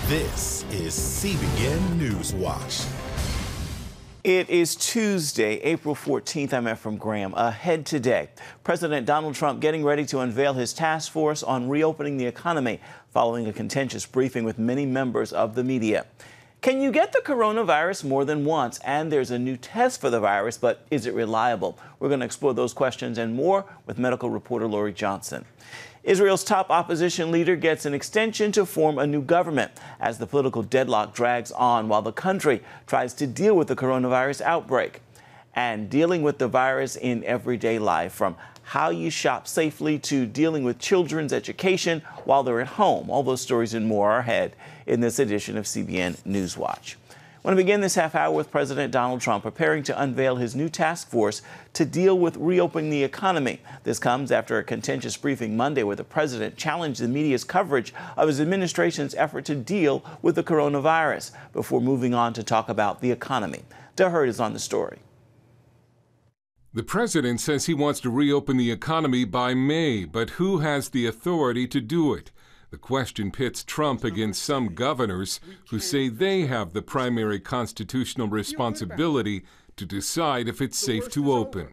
This is CBN NewsWatch. It is Tuesday, April 14th. I'm Ephraim Graham. Ahead today, President Donald Trump getting ready to unveil his task force on reopening the economy following a contentious briefing with many members of the media. Can you get the coronavirus more than once? And there's a new test for the virus, but is it reliable? We're going to explore those questions and more with medical reporter Lori Johnson. Israel's top opposition leader gets an extension to form a new government as the political deadlock drags on while the country tries to deal with the coronavirus outbreak. And dealing with the virus in everyday life, from how you shop safely to dealing with children's education while they're at home. All those stories and more are ahead in this edition of CBN NewsWatch. I want to begin this half hour with President Donald Trump preparing to unveil his new task force to deal with reopening the economy. This comes after a contentious briefing Monday where the president challenged the media's coverage of his administration's effort to deal with the coronavirus before moving on to talk about the economy. DeHerd is on the story. The president says he wants to reopen the economy by May, but who has the authority to do it? The question pits Trump against some governors who say they have the primary constitutional responsibility to decide if it's safe to open.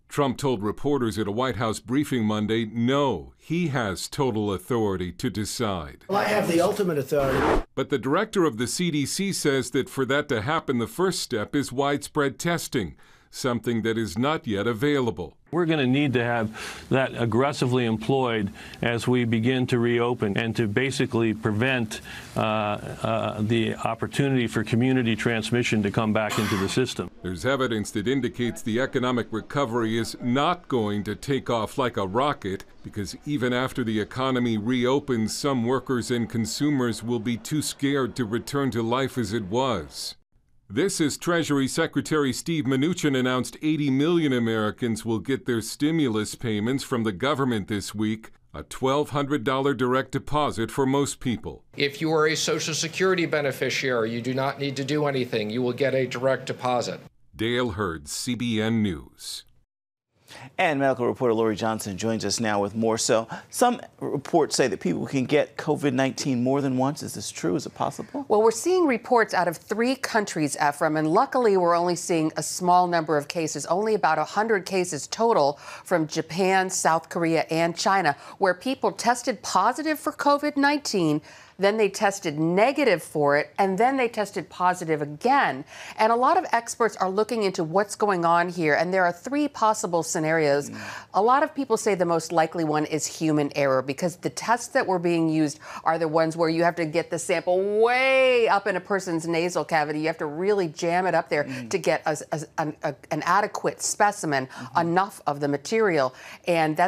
Trump told reporters at a White House briefing Monday, no, he has total authority to decide. Well, I have the ultimate authority. But the director of the CDC says that for that to happen, the first step is widespread testing, something that is not yet available. We're going to need to have that aggressively employed as we begin to reopen and to basically prevent the opportunity for community transmission to come back into the system. There's evidence that indicates the economic recovery is not going to take off like a rocket, because even after the economy reopens, some workers and consumers will be too scared to return to life as it was. This is Treasury Secretary Steve Mnuchin announced 80 million Americans will get their stimulus payments from the government this week, a $1,200 direct deposit for most people. If you are a Social Security beneficiary, you do not need to do anything. You will get a direct deposit. Dale Hurd, CBN News. And medical reporter Lori Johnson joins us now with more. So some reports say that people can get COVID-19 more than once. Is this true? Is it possible? Well, we're seeing reports out of 3 countries, Ephraim, and luckily we're only seeing a small number of cases, only about 100 cases total from Japan, South Korea, and China, where people tested positive for COVID-19. Then they tested negative for it, and then they tested positive again. And a lot of experts are looking into what's going on here, and there are 3 possible scenarios. A lot of people say the most likely one is human error, because the tests that were being used are the ones where you have to get the sample way up in a person's nasal cavity. You have to really jam it up there to get an adequate specimen, enough of the material. And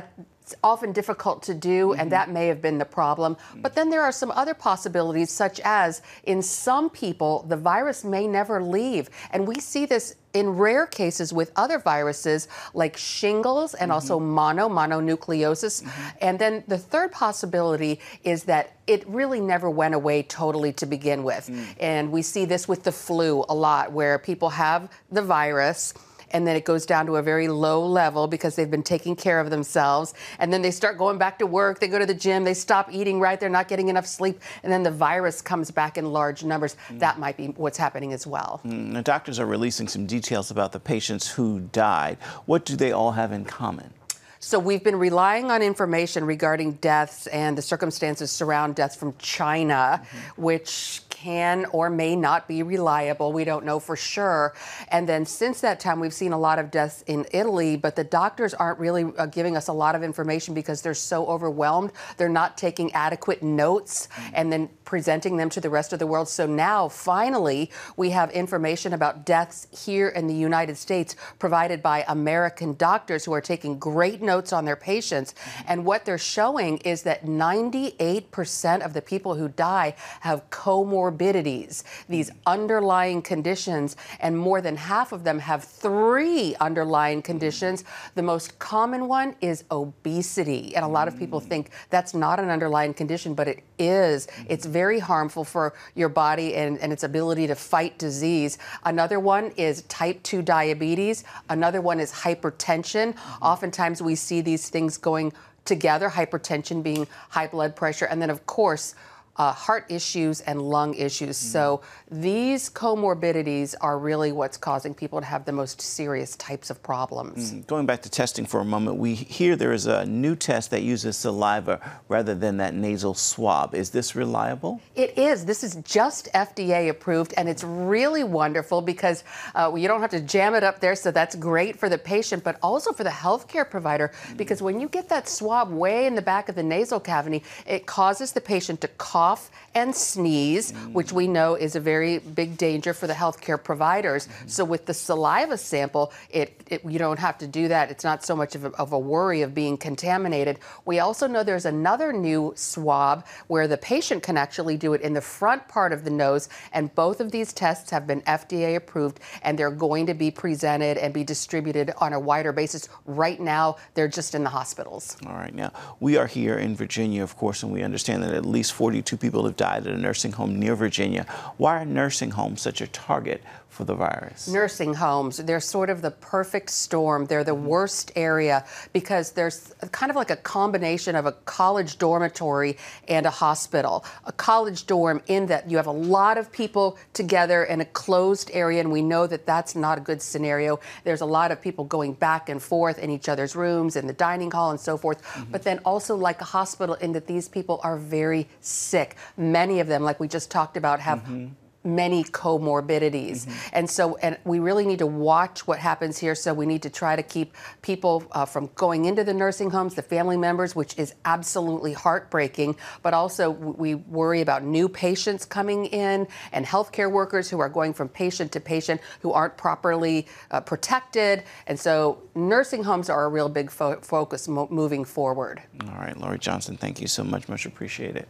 it's often difficult to do, and that may have been the problem. But then there are some other possibilities, such as in some people, the virus may never leave. And we see this in rare cases with other viruses like shingles and also mononucleosis. And then the third possibility is that it really never went away totally to begin with. And we see this with the flu a lot, where people have the virus, and then it goes down to a very low level because they've been taking care of themselves. And then they start going back to work, they go to the gym, they stop eating right, they're not getting enough sleep, and then the virus comes back in large numbers. That might be what's happening as well. Now, doctors are releasing some details about the patients who died. What do they all have in common? So we've been relying on information regarding deaths and the circumstances surround deaths from China, which can or may not be reliable. We don't know for sure. And then since that time, we've seen a lot of deaths in Italy, but the doctors aren't really giving us a lot of information because they're so overwhelmed. They're not taking adequate notes and then presenting them to the rest of the world. So now, finally, we have information about deaths here in the United States provided by American doctors who are taking great notes on their patients. And what they're showing is that 98% of the people who die have comorbidities, these underlying conditions, and more than half of them have 3 underlying conditions. The most common one is obesity. And a lot of people think that's not an underlying condition, but it is. It's very harmful for your body and its ability to fight disease. Another one is type 2 diabetes. Another one is hypertension. Oftentimes we see these things going together, hypertension being high blood pressure, and then of course heart issues and lung issues. So these comorbidities are really what's causing people to have the most serious types of problems. Going back to testing for a moment, we hear there is a new test that uses saliva rather than that nasal swab. Is this reliable? It is. This is just FDA approved, and it's really wonderful because you don't have to jam it up there, so that's great for the patient, but also for the healthcare provider, because when you get that swab way in the back of the nasal cavity, it causes the patient to cough and sneeze, which we know is a very big danger for the healthcare providers. So with the saliva sample, you don't have to do that. It's not so much of a worry of being contaminated. We also know there's another new swab where the patient can actually do it in the front part of the nose, and both of these tests have been FDA approved, and they're going to be presented and be distributed on a wider basis. Right now, they're just in the hospitals. All right. Now, we are here in Virginia, of course, and we understand that at least 42 people have died at a nursing home near Virginia. Why are nursing homes such a target for the virus? Nursing homes, they're sort of the perfect storm. They're the worst area because there's kind of like a combination of a college dormitory and a hospital. A college dorm in that you have a lot of people together in a closed area, and we know that that's not a good scenario. There's a lot of people going back and forth in each other's rooms, in the dining hall and so forth. But then also like a hospital in that these people are very sick. Many of them, like we just talked about, have many comorbidities. And we really need to watch what happens here. So we need to try to keep people from going into the nursing homes, the family members, which is absolutely heartbreaking. But also we worry about new patients coming in and healthcare workers who are going from patient to patient who aren't properly protected. And so nursing homes are a real big focus moving forward. All right, Lori Johnson, thank you so much. Much appreciated.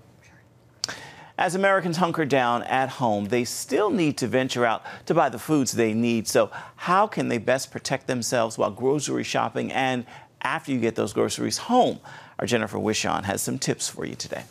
As Americans hunker down at home, they still need to venture out to buy the foods they need. So how can they best protect themselves while grocery shopping and after you get those groceries home? Our Jennifer Wishon has some tips for you today.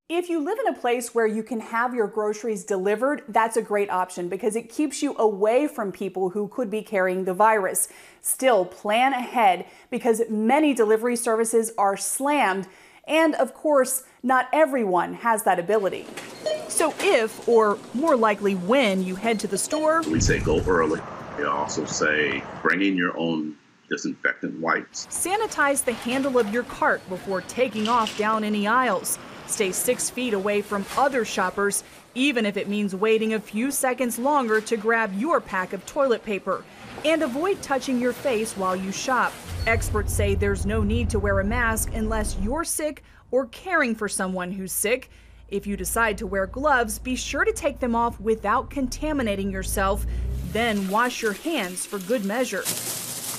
If you live in a place where you can have your groceries delivered, that's a great option because it keeps you away from people who could be carrying the virus. Still, plan ahead because many delivery services are slammed. And of course, not everyone has that ability. So if, or more likely when, you head to the store, we say go early. We also say bring in your own disinfectant wipes. Sanitize the handle of your cart before taking off down any aisles. Stay 6 feet away from other shoppers, even if it means waiting a few seconds longer to grab your pack of toilet paper. And avoid touching your face while you shop. Experts say there's no need to wear a mask unless you're sick or caring for someone who's sick. If you decide to wear gloves, be sure to take them off without contaminating yourself. Then wash your hands for good measure.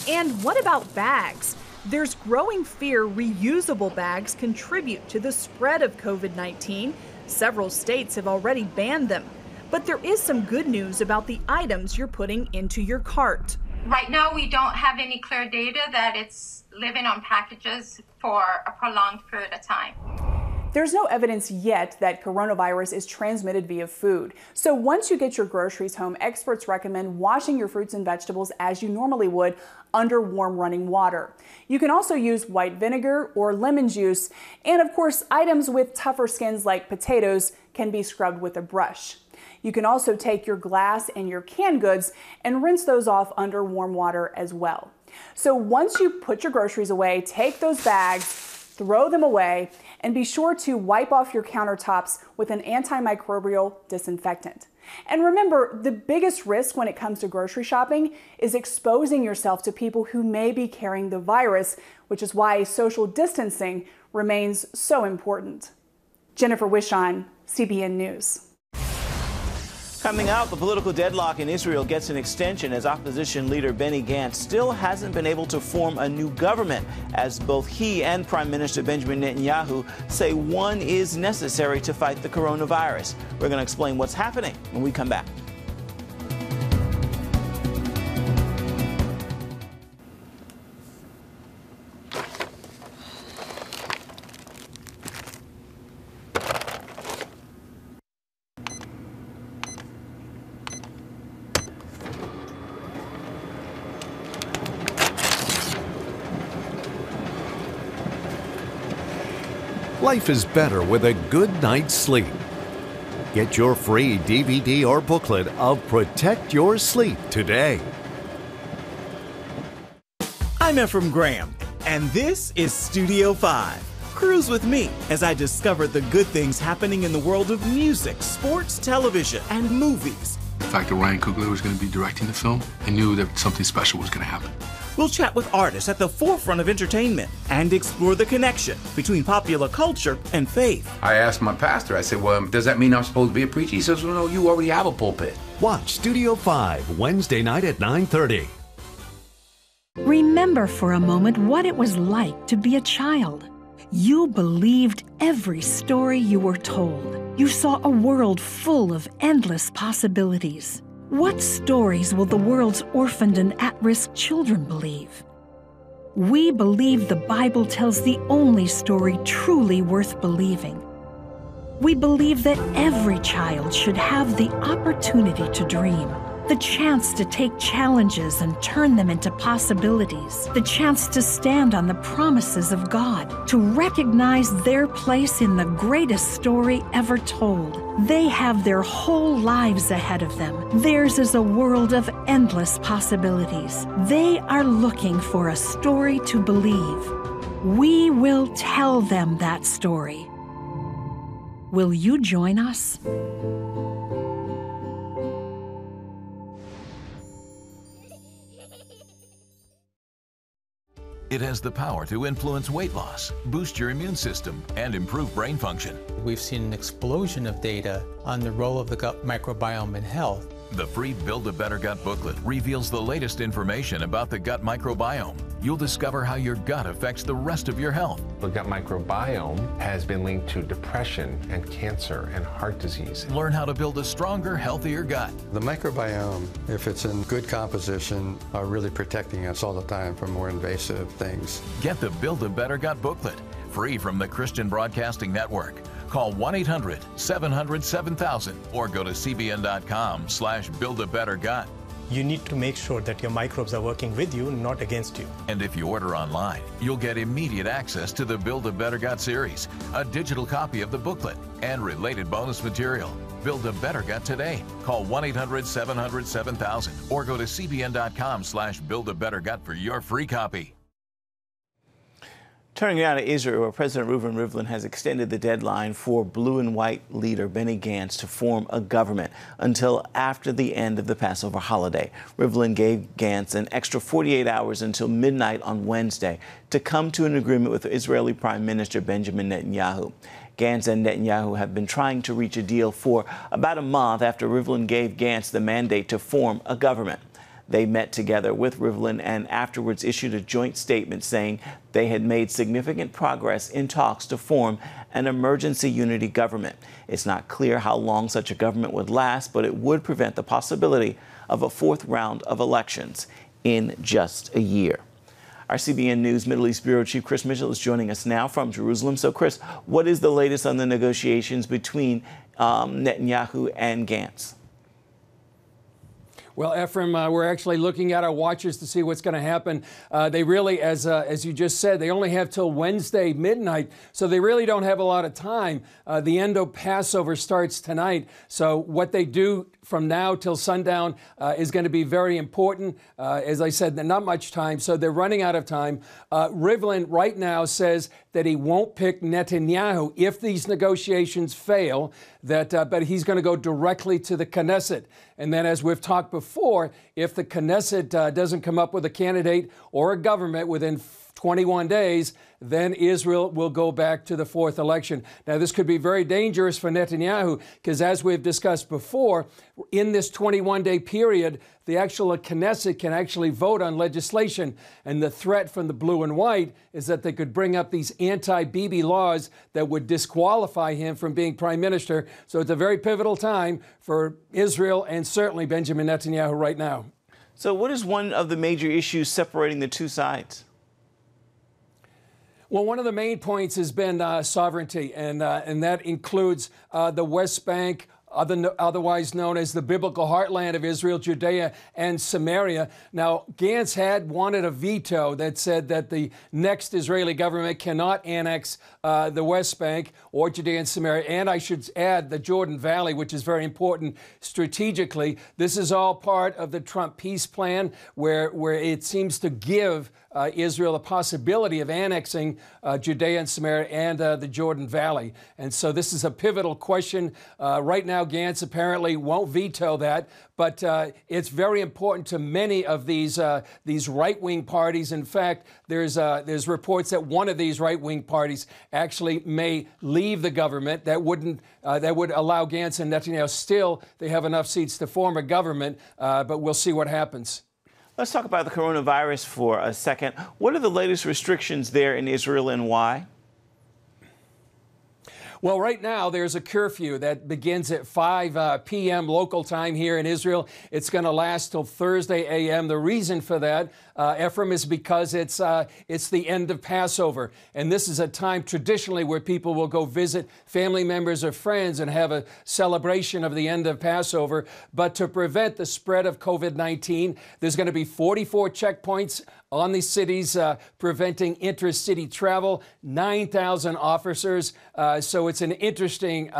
And what about bags? There's growing fear reusable bags contribute to the spread of COVID-19. Several states have already banned them. But there is some good news about the items you're putting into your cart. Right now, we don't have any clear data that it's living on packages for a prolonged period of time. There's no evidence yet that coronavirus is transmitted via food. So once you get your groceries home, experts recommend washing your fruits and vegetables as you normally would under warm running water. You can also use white vinegar or lemon juice. And of course, items with tougher skins like potatoes can be scrubbed with a brush. You can also take your glass and your canned goods and rinse those off under warm water as well. So once you put your groceries away, take those bags, throw them away, and be sure to wipe off your countertops with an antimicrobial disinfectant. And remember, the biggest risk when it comes to grocery shopping is exposing yourself to people who may be carrying the virus, which is why social distancing remains so important. Jennifer Wishon, CBN News. Coming out, the political deadlock in Israel gets an extension as opposition leader Benny Gantz still hasn't been able to form a new government, as both he and Prime Minister Benjamin Netanyahu say one is necessary to fight the coronavirus. We're going to explain what's happening when we come back. Life is better with a good night's sleep. Get your free DVD or booklet of Protect Your Sleep today. I'm Ephraim Graham, and this is Studio 5. Cruise with me as I discover the good things happening in the world of music, sports, television, and movies. The fact that Ryan Coogler was going to be directing the film, I knew that something special was going to happen. We'll chat with artists at the forefront of entertainment and explore the connection between popular culture and faith. I asked my pastor, I said, well, does that mean I'm supposed to be a preacher? He says, well, no, you already have a pulpit. Watch Studio 5 Wednesday night at 9:30. Remember for a moment what it was like to be a child. You believed every story you were told. You saw a world full of endless possibilities. What stories will the world's orphaned and at-risk children believe? We believe the Bible tells the only story truly worth believing. We believe that every child should have the opportunity to dream, the chance to take challenges and turn them into possibilities, the chance to stand on the promises of God, to recognize their place in the greatest story ever told. They have their whole lives ahead of them. Theirs is a world of endless possibilities. They are looking for a story to believe. We will tell them that story. Will you join us? It has the power to influence weight loss, boost your immune system, and improve brain function. We've seen an explosion of data on the role of the gut microbiome in health. The free Build a Better Gut booklet reveals the latest information about the gut microbiome. You'll discover how your gut affects the rest of your health. The gut microbiome has been linked to depression and cancer and heart disease. Learn how to build a stronger, healthier gut. The microbiome, if it's in good composition, are really protecting us all the time from more invasive things. Get the Build a Better Gut booklet, free from the Christian Broadcasting Network. Call 1-800-700-7000 or go to cbn.com/buildabettergut. You need to make sure that your microbes are working with you, not against you. And if you order online, you'll get immediate access to the Build a Better Gut series, a digital copy of the booklet, and related bonus material. Build a Better Gut today. Call 1-800-700-7000 or go to cbn.com/buildabettergut for your free copy. Turning now to Israel, where President Reuven Rivlin has extended the deadline for blue and white leader Benny Gantz to form a government until after the end of the Passover holiday. Rivlin gave Gantz an extra 48 hours until midnight on Wednesday to come to an agreement with Israeli Prime Minister Benjamin Netanyahu. Gantz and Netanyahu have been trying to reach a deal for about a month after Rivlin gave Gantz the mandate to form a government. They met together with Rivlin and afterwards issued a joint statement saying they had made significant progress in talks to form an emergency unity government. It's not clear how long such a government would last, but it would prevent the possibility of a fourth round of elections in just a year. Our CBN News Middle East Bureau Chief Chris Mitchell is joining us now from Jerusalem. So, Chris, what is the latest on the negotiations between Netanyahu and Gantz? Well, Ephraim, we're actually looking at our watches to see what's going to happen. They really, as you just said, they only have till Wednesday midnight, so they really don't have a lot of time. The end of Passover starts tonight, so what they do from now till sundown is going to be very important. As I said, not much time, so they're running out of time. Rivlin right now says that he won't pick Netanyahu if these negotiations fail, but he's going to go directly to the Knesset. And then, as we've talked before, if the Knesset doesn't come up with a candidate or a government within 21 days, then Israel will go back to the fourth election. Now, this could be very dangerous for Netanyahu because, as we've discussed before, in this 21-day period, the actual Knesset can actually vote on legislation. And the threat from the blue and white is that they could bring up these anti-Bibi laws that would disqualify him from being prime minister. So it's a very pivotal time for Israel and certainly Benjamin Netanyahu right now. So what is one of the major issues separating the two sides? Well, one of the main points has been sovereignty, and that includes the West Bank, otherwise known as the biblical heartland of Israel, Judea and Samaria. Now, Gantz had wanted a veto that said that the next Israeli government cannot annex the West Bank or Judea and Samaria, and I should add the Jordan Valley, which is very important strategically. This is all part of the Trump peace plan, where it seems to give Israel the possibility of annexing Judea and Samaria and the Jordan Valley. And so this is a pivotal question. Right now, Gantz apparently won't veto that, but it's very important to many of these right-wing parties. In fact, there's reports that one of these right-wing parties actually may leave the government. That would allow Gantz and Netanyahu still, they have enough seats to form a government, but we'll see what happens. Let's talk about the coronavirus for a second. What are the latest restrictions there in Israel and why? Well, right now, there's a curfew that begins at 5 p.m. local time here in Israel. It's going to last till Thursday a.m. The reason for that, Ephraim, is because it's the end of Passover. And this is a time traditionally where people will go visit family members or friends and have a celebration of the end of Passover. But to prevent the spread of COVID-19, there's going to be 44 checkpoints on the cities preventing intercity travel, 9,000 officers. So it's an interesting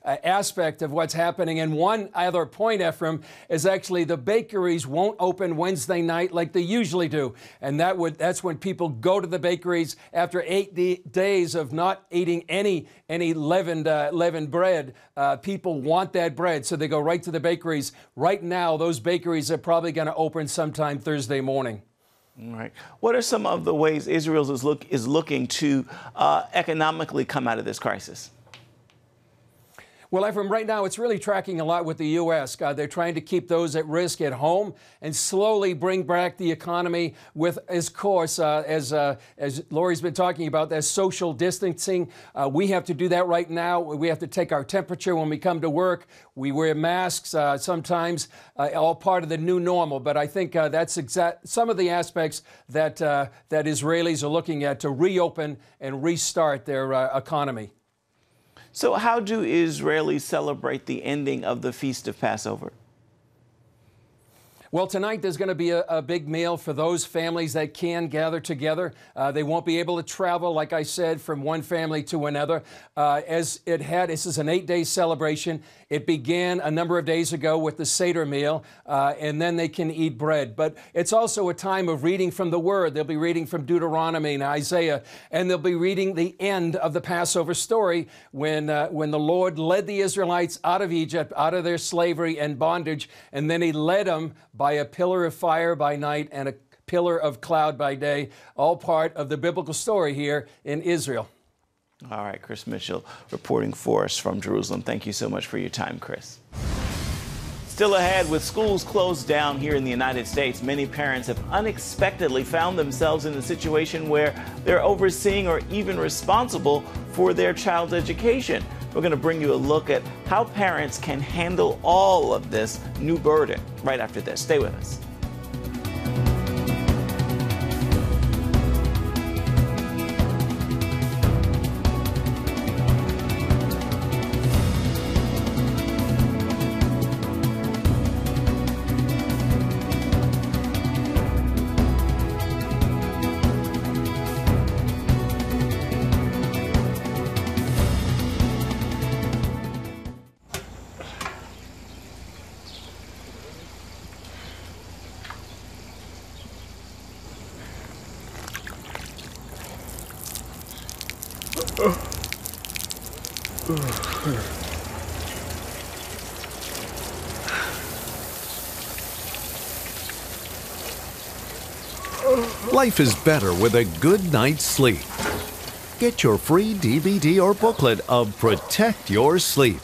aspect of what's happening. And one other point, Ephraim, is actually the bakeries won't open Wednesday night like they usually do. And that's when people go to the bakeries after 8 days of not eating any leavened bread. People want that bread, so they go right to the bakeries. Right now, those bakeries are probably going to open sometime Thursday morning. All right. What are some of the ways Israel is looking to economically come out of this crisis? Well, Ephraim, right now it's really tracking a lot with the U.S. They're trying to keep those at risk at home and slowly bring back the economy with, of course, as Lori's been talking about, that social distancing. We have to do that right now. We have to take our temperature when we come to work. We wear masks sometimes, all part of the new normal. But I think that's some of the aspects that Israelis are looking at to reopen and restart their economy. So how do Israelis celebrate the ending of the Feast of Passover? Well, tonight there's going to be a big meal for those families that can gather together. They won't be able to travel, like I said, from one family to another. This is an 8-day celebration. It began a number of days ago with the Seder meal, and then they can eat bread. But it's also a time of reading from the Word. They'll be reading from Deuteronomy and Isaiah, and they'll be reading the end of the Passover story when the Lord led the Israelites out of Egypt, out of their slavery and bondage, and then He led them by a pillar of fire by night and a pillar of cloud by day, all part of the biblical story here in Israel. All right, Chris Mitchell reporting for us from Jerusalem. Thank you so much for your time, Chris. Still ahead, with schools closed down here in the United States, many parents have unexpectedly found themselves in a situation where they're overseeing or even responsible for their child's education. We're going to bring you a look at how parents can handle all of this new burden right after this. Stay with us. Life is better with a good night's sleep. Get your free DVD or booklet of Protect Your Sleep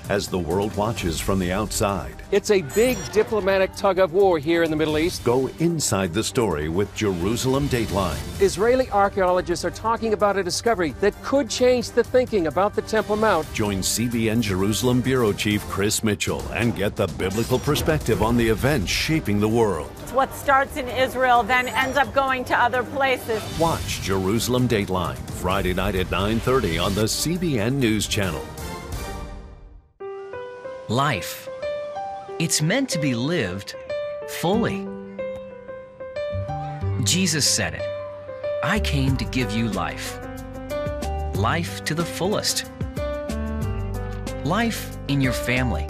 as the world watches from the outside. It's a big diplomatic tug of war here in the Middle East. Go inside the story with Jerusalem Dateline. Israeli archaeologists are talking about a discovery that could change the thinking about the Temple Mount. Join CBN Jerusalem Bureau Chief Chris Mitchell and get the biblical perspective on the events shaping the world. What starts in Israel then ends up going to other places. Watch Jerusalem Dateline Friday night at 9:30 on the CBN News Channel. Life. It's meant to be lived fully. Jesus said it. I came to give you life. Life to the fullest. Life in your family.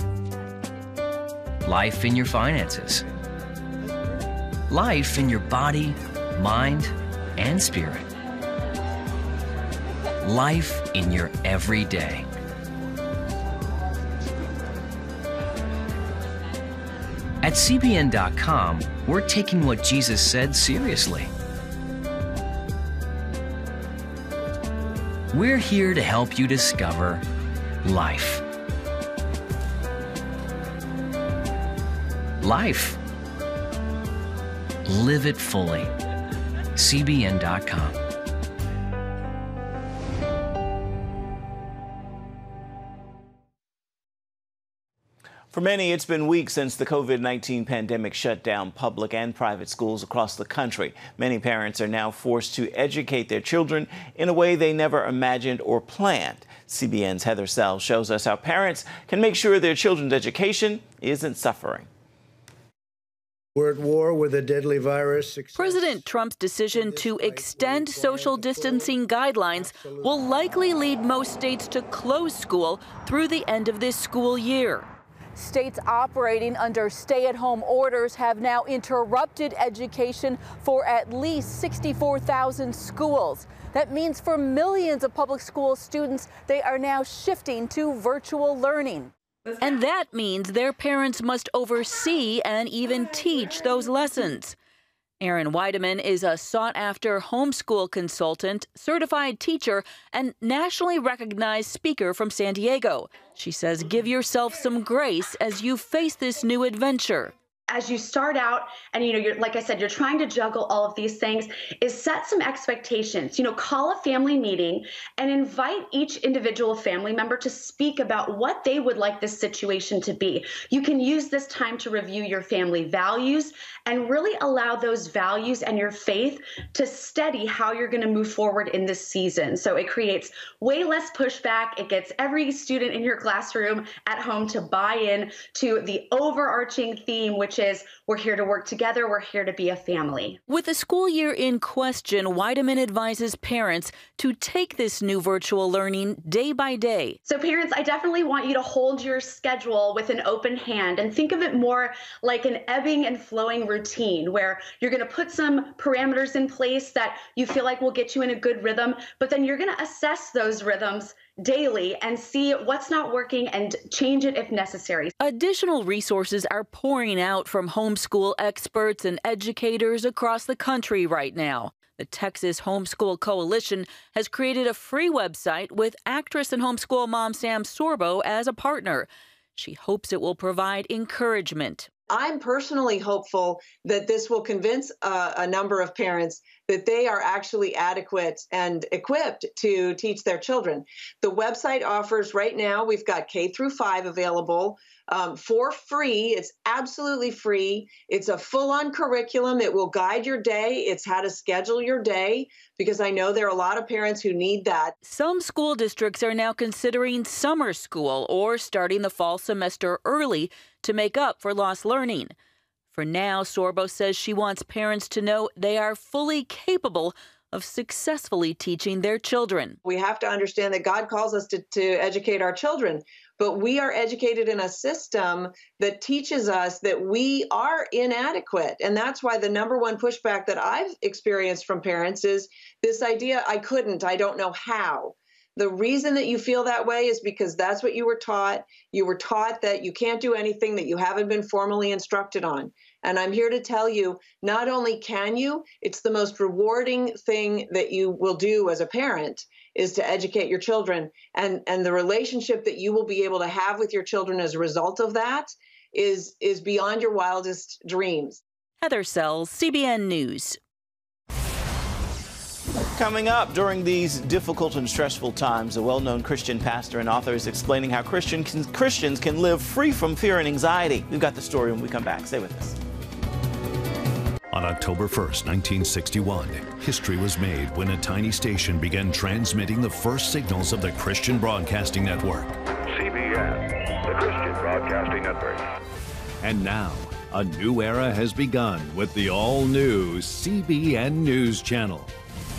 Life in your finances. Life in your body, mind, and spirit. Life in your everyday. At CBN.com, we're taking what Jesus said seriously. We're here to help you discover life. Life. Live it fully. CBN.com. For many, it's been weeks since the COVID-19 pandemic shut down public and private schools across the country. Many parents are now forced to educate their children in a way they never imagined or planned. CBN's Heather Sells shows us how parents can make sure their children's education isn't suffering. We're at war with a deadly virus. President Trump's decision to extend social distancing guidelines will likely lead most states to close school through the end of this school year. States operating under stay-at-home orders have now interrupted education for at least 64,000 schools. That means for millions of public school students, they are now shifting to virtual learning. And that means their parents must oversee and even teach those lessons. Erin Weideman is a sought-after homeschool consultant, certified teacher, and nationally recognized speaker from San Diego. She says give yourself some grace as you face this new adventure. As you start out and, you're, like I said, you're trying to juggle all of these things, is set some expectations. Call a family meeting and invite each individual family member to speak about what they would like this situation to be. You can use this time to review your family values and really allow those values and your faith to steady how you're going to move forward in this season. So it creates way less pushback. It gets every student in your classroom at home to buy in to the overarching theme, which is we're here to work together, we're here to be a family. With the school year in question, Weideman advises parents to take this new virtual learning day by day. So parents, I definitely want you to hold your schedule with an open hand and think of it more like an ebbing and flowing routine where you're going to put some parameters in place that you feel like will get you in a good rhythm, but then you're going to assess those rhythms daily and see what's not working and change it if necessary. Additional resources are pouring out from homeschool experts and educators across the country right now. The Texas Homeschool Coalition has created a free website with actress and homeschool mom Sam Sorbo as a partner. She hopes it will provide encouragement. I'm personally hopeful that this will convince a number of parents that they are actually adequate and equipped to teach their children. The website offers right now, we've got K-5 available for free. It's absolutely free. It's a full-on curriculum. It will guide your day. It's how to schedule your day, because I know there are a lot of parents who need that. Some school districts are now considering summer school or starting the fall semester early to make up for lost learning. For now, Sorbo says she wants parents to know they are fully capable of successfully teaching their children. We have to understand that God calls us to educate our children, but we are educated in a system that teaches us that we are inadequate. And that's why the number one pushback that I've experienced from parents is this idea, I couldn't, I don't know how. The reason that you feel that way is because that's what you were taught. You were taught that you can't do anything that you haven't been formally instructed on. And I'm here to tell you, not only can you, it's the most rewarding thing that you will do as a parent is to educate your children. And the relationship that you will be able to have with your children as a result of that is beyond your wildest dreams. Heather Sells, CBN News. Coming up, during these difficult and stressful times, a well-known Christian pastor and author is explaining how Christians can live free from fear and anxiety. We've got the story when we come back. Stay with us. On October 1st, 1961, history was made when a tiny station began transmitting the first signals of the Christian Broadcasting Network. CBN. the Christian Broadcasting Network. And now, a new era has begun with the all-new CBN News Channel.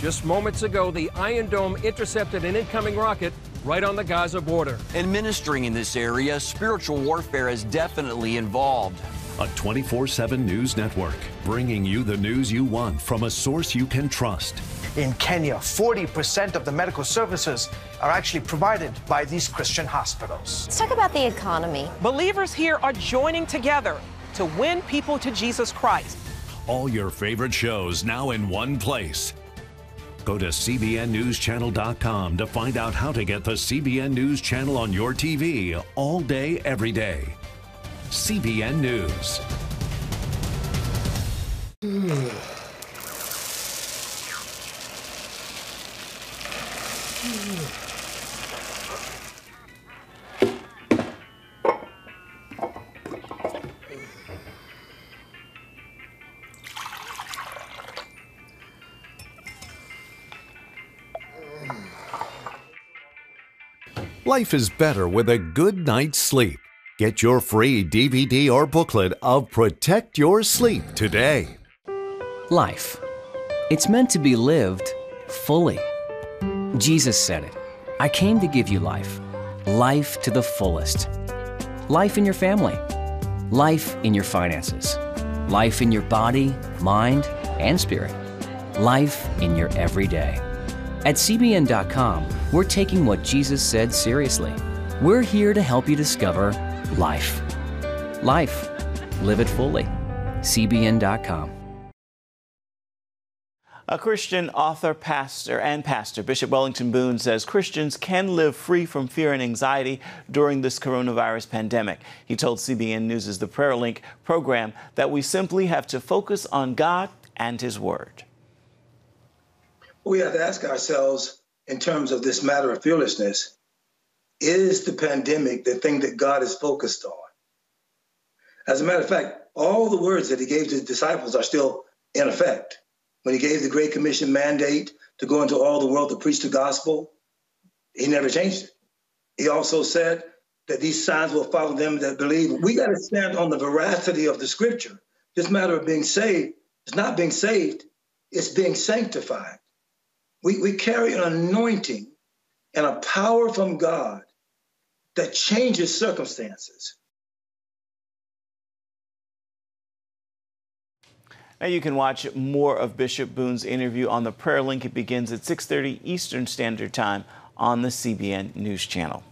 Just moments ago, the Iron Dome intercepted an incoming rocket right on the Gaza border. Administering in this area, spiritual warfare is definitely involved. A 24/7 news network, bringing you the news you want from a source you can trust. In Kenya, 40% of the medical services are actually provided by these Christian hospitals. Let's talk about the economy. Believers here are joining together to win people to Jesus Christ. All your favorite shows now in one place. Go to CBNNewsChannel.com to find out how to get the CBN News Channel on your TV all day, every day. CBN News. Life is better with a good night's sleep. Get your free DVD or booklet of Protect Your Sleep today. Life. It's meant to be lived fully. Jesus said it. I came to give you life. Life to the fullest. Life in your family. Life in your finances. Life in your body, mind, and spirit. Life in your everyday. At CBN.com, we're taking what Jesus said seriously. We're here to help you discover life. Life. Live it fully. CBN.com. A Christian author, pastor Bishop Wellington Boone says Christians can live free from fear and anxiety during this coronavirus pandemic. He told CBN News' The Prayer Link program that we simply have to focus on God and His Word. We have to ask ourselves, in terms of this matter of fearlessness, is the pandemic the thing that God is focused on? As a matter of fact, all the words that He gave to His disciples are still in effect. When He gave the Great Commission mandate to go into all the world to preach the gospel, He never changed it. He also said that these signs will follow them that believe. We got to stand on the veracity of the Scripture. This matter of being saved is not being saved, it's being sanctified. We carry an anointing and a power from God that changes circumstances. Now you can watch more of Bishop Boone's interview on the Prayer Link. It begins at 6:30 Eastern Standard Time on the CBN News Channel.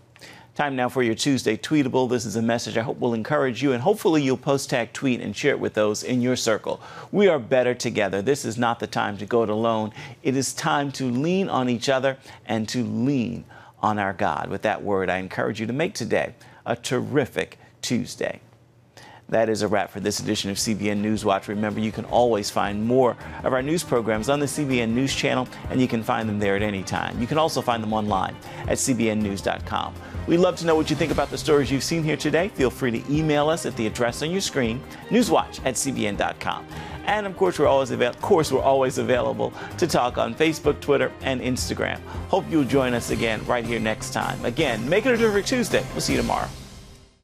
Time now for your Tuesday Tweetable. This is a message I hope will encourage you, and hopefully you'll post tag tweet and share it with those in your circle. We are better together. This is not the time to go it alone. It is time to lean on each other and to lean on our God. With that word, I encourage you to make today a terrific Tuesday. That is a wrap for this edition of CBN NewsWatch. Remember, you can always find more of our news programs on the CBN News Channel, and you can find them there at any time. You can also find them online at cbnnews.com. We'd love to know what you think about the stories you've seen here today. Feel free to email us at the address on your screen, newswatch@cbn.com. And of course, we're always available to talk on Facebook, Twitter, and Instagram. Hope you'll join us again right here next time. Again, make it a terrific Tuesday. We'll see you tomorrow.